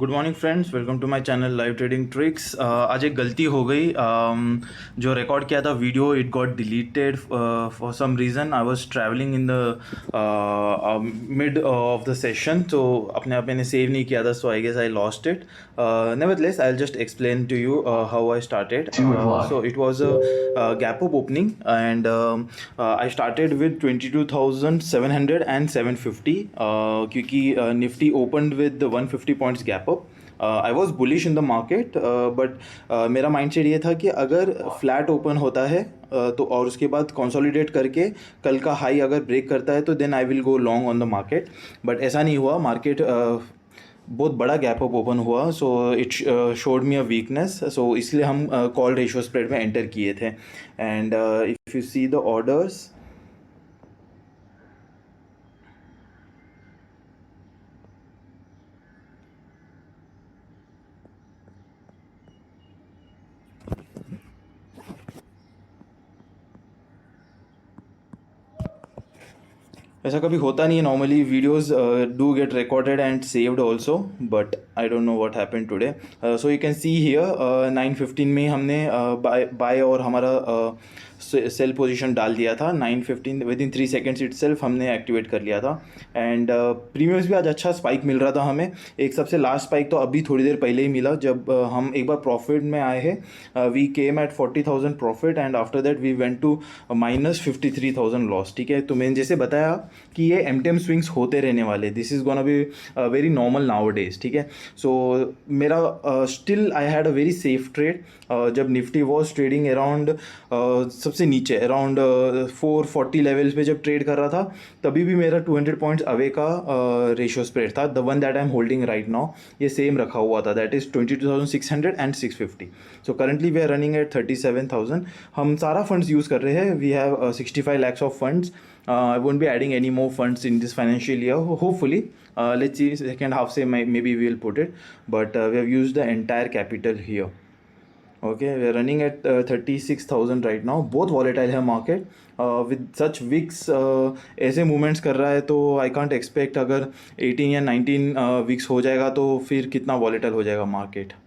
Good morning friends, welcome to my channel live trading tricks. आज एक गलती हो गई। जो रिकॉर्ड किया था video, it got deleted for some reason. I was travelling in the mid of the session, तो अपने आप मैंने सेव नहीं किया था, so I guess I lost it. Nevertheless I will just explain to you how I started. So it was a gap up opening and I started with 22,700 and 750 क्योंकि Nifty opened with the 150 points gap up. I was bullish in the market, but मेरा mindset ये था कि अगर flat open होता है तो और उसके बाद कंसोलिडेट करके कल का हाई अगर ब्रेक करता है तो then I will go long on the market. But ऐसा नहीं हुआ। मार्केट बहुत बड़ा गैप अप ओपन हुआ, so it showed me a weakness, so इसलिए हम कॉल रेशियो स्प्रेड में एंटर किए थे। And if you see the orders, ऐसा कभी होता नहीं है normally. Videos do get recorded and saved also, but I don't know what happened today. So you can see here 9:15 में हमने बाय और हमारा सेल पोजीशन डाल दिया था। 9:15 with in 3 seconds it self हमने एक्टिवेट कर लिया था। एंड प्रीमियम्स भी आज अच्छा स्पाइक मिल रहा था हमें। एक सबसे लास्ट स्पाइक तो अभी थोड़ी देर पहले ही मिला, जब हम एक बार प्रॉफिट में आए हैं। We came at 40,000 profit and after that we went to -53,000 loss. ठीक है, तो मैंने जैसे बताया कि ये MTM स्विंग्स होते रहने वाले, this is gonna be very normal now days. ठीक है, सो मेरा still I had a very safe trade जब निफ्टी वॉज ट्रेडिंग अराउंड सबसे नीचे अराउंड 440 लेवल्स पे जब ट्रेड कर रहा था, तभी भी मेरा 200 पॉइंट्स अवे का रेशियो स्प्रेड था। The one that I am holding right now, ये सेम रखा हुआ था, that is 22,600 and 650। So currently we are running at 37,000। हम सारा फंड्स यूज़ कर रहे हैं। We have 65 lakhs of funds. I won't be adding any more funds in this financial year, hopefully. Let's see, second half say maybe we will put it, but we have used the entire capital here. Okay, we are running at 36,000 right now. बहुत volatile है market. With such weeks ऐसे movements कर रहा है, तो I can't expect अगर 18 या 19 weeks हो जाएगा तो फिर कितना volatile हो जाएगा market.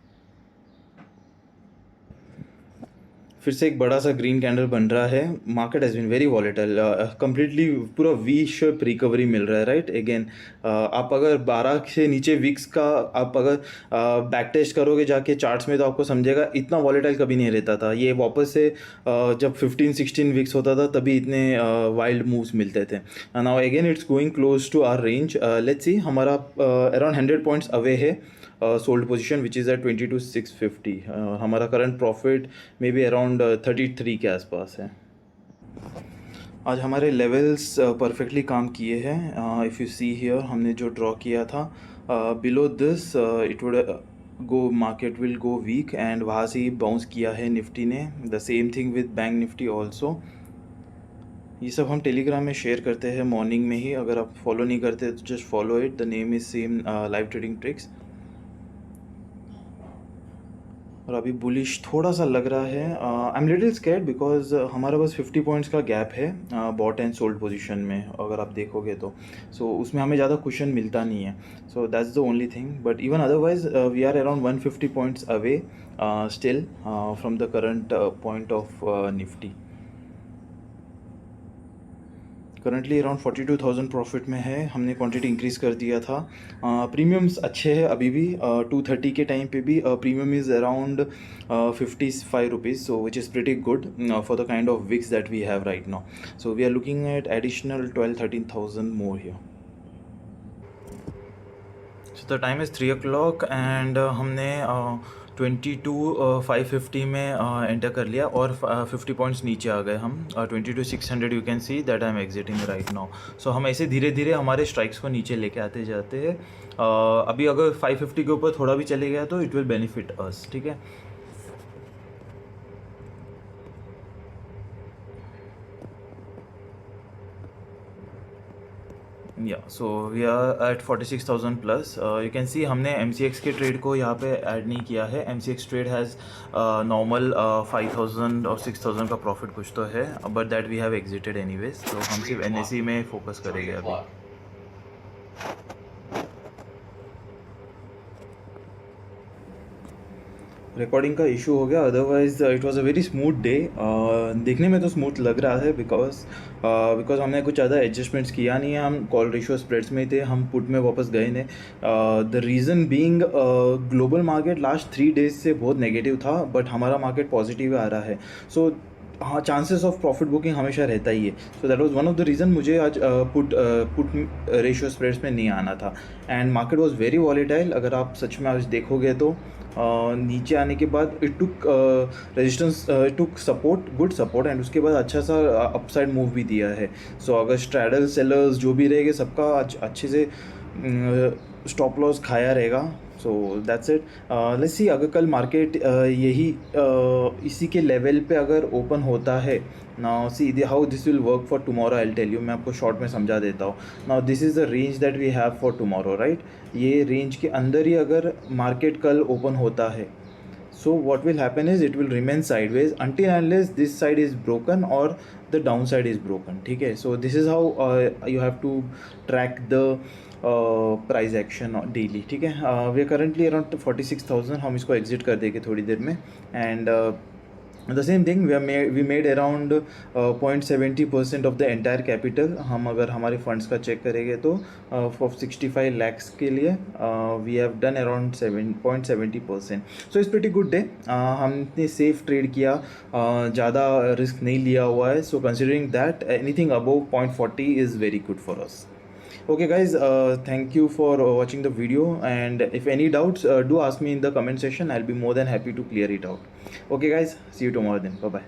फिर से एक बड़ा सा ग्रीन कैंडल बन रहा है। Market has been very volatile, completely पूरा वी शेप रिकवरी मिल रहा है। राइट, अगेन आप अगर 12 से नीचे वीक्स का आप अगर बैक टेस्ट करोगे जाके चार्ट्स में, तो आपको समझेगा इतना वॉलेटाइल कभी नहीं रहता था। ये वापस से जब 15-16 वीक्स होता था तभी इतने वाइल्ड मूव्स मिलते थे। Now again it's going close to our range. Let's see, हमारा अराउंड 100 पॉइंट्स अवे है sold position which is at 22,650। हमारा current profit may be around 33 के आसपास है। आज हमारे लेवल्स परफेक्टली काम किए हैं। इफ़ यू सी हियर, हमने जो ड्रॉ किया था below this it would go, market will go weak, and वहाँ से ही बाउंस किया है निफ्टी ने। The same thing with bank Nifty also. ये सब हम टेलीग्राम में शेयर करते हैं मॉर्निंग में ही। अगर आप फॉलो नहीं करते तो just follow it, the name is same, live trading tricks. और अभी बुलिश थोड़ा सा लग रहा है। I am little scared because हमारा बस 50 पॉइंट्स का गैप है बॉट एंड सोल्ड पोजीशन में, अगर आप देखोगे तो। सो उसमें हमें ज़्यादा कुशन मिलता नहीं है, so that's the only thing. But even otherwise we are around 150 points away still from the current point of Nifty. Currently around 42,000 profit में है। हमने क्वांटिटी इंक्रीज़ कर दिया था। प्रीमियम्स अच्छे हैं अभी भी। 230 के टाइम पे भी premium is around 55 rupees, so which is pretty good for the kind of VIX that we have right now. So we are looking at additional 12-13,000 more here. So the time is 3 o'clock and हमने 22,550 में enter कर लिया और 50 points नीचे आ गए हम। 22,600 you can see that I am exiting right now. So हम ऐसे धीरे धीरे हमारे स्ट्राइक्स को नीचे लेके आते जाते हैं। अभी अगर 550 के ऊपर थोड़ा भी चले गया तो इट विल बेनिफिट अस। ठीक है, या so we are at 46,000 plus. You can see हमने MCX के ट्रेड को यहाँ पे ऐड नहीं किया है। MCX ट्रेड हैज़ नॉर्मल 5,000 और 6,000 का प्रॉफिट कुछ तो है, but that we have exited anyways. तो हम सिर्फ NSE में फोकस करेंगे अभी। रिकॉर्डिंग का इशू हो गया, otherwise it was a very smooth day. देखने में तो स्मूथ लग रहा है बिकॉज हमने कुछ ज़्यादा एडजस्टमेंट्स किया नहीं है, हम कॉल रेशियो स्प्रेड्स में ही थे, हम पुट में वापस गए नहीं। The reason being global market last 3 days से बहुत नेगेटिव था, बट हमारा मार्केट पॉजिटिव आ रहा है। सो हाँ, चांसेस ऑफ प्रॉफिट बुकिंग हमेशा रहता ही है। So that was one of the reason मुझे आज पुट रेशियो स्प्रेड्स में नहीं आना था। And market was very volatile. अगर आप सच में आज देखोगे तो नीचे आने के बाद it took resistance, it took support, good support, and उसके बाद अच्छा सा अपसाइड मूव भी दिया है। सो अगर स्ट्रैडल सेलर्स जो भी रहेंगे सबका अच्छे से स्टॉप लॉस खाया रहेगा। So that's it. Let's see अगर कल मार्केट इसी के लेवल पे अगर ओपन होता है, now see how this will work for tomorrow, I will tell you. मैं आपको शॉर्ट में समझा देता हूँ। Now this is the range that we have for tomorrow, right. ये रेंज के अंदर ही अगर मार्केट कल ओपन होता है, so what will happen is it will remain sideways until unless this side is broken or the downside is broken, ठीक है। so this is how you have to track the price action daily, ठीक है। we are currently around 46,000, हम इसको exit कर देंगे थोड़ी देर में। and the same thing we made around 0.70% of the entire capital। हम अगर हमारे फंड्स का चेक करेंगे तो for 65 lakhs के लिए we have done around 7.70%। so it's pretty good day। हमने सेफ ट्रेड किया, ज़्यादा रिस्क नहीं लिया हुआ है। so considering that anything above 0.40 is very good for us। okay guys, thank you for watching the video, and if any doubts do ask me in the comment section, I'll be more than happy to clear it out। okay guys, see you tomorrow then, bye bye।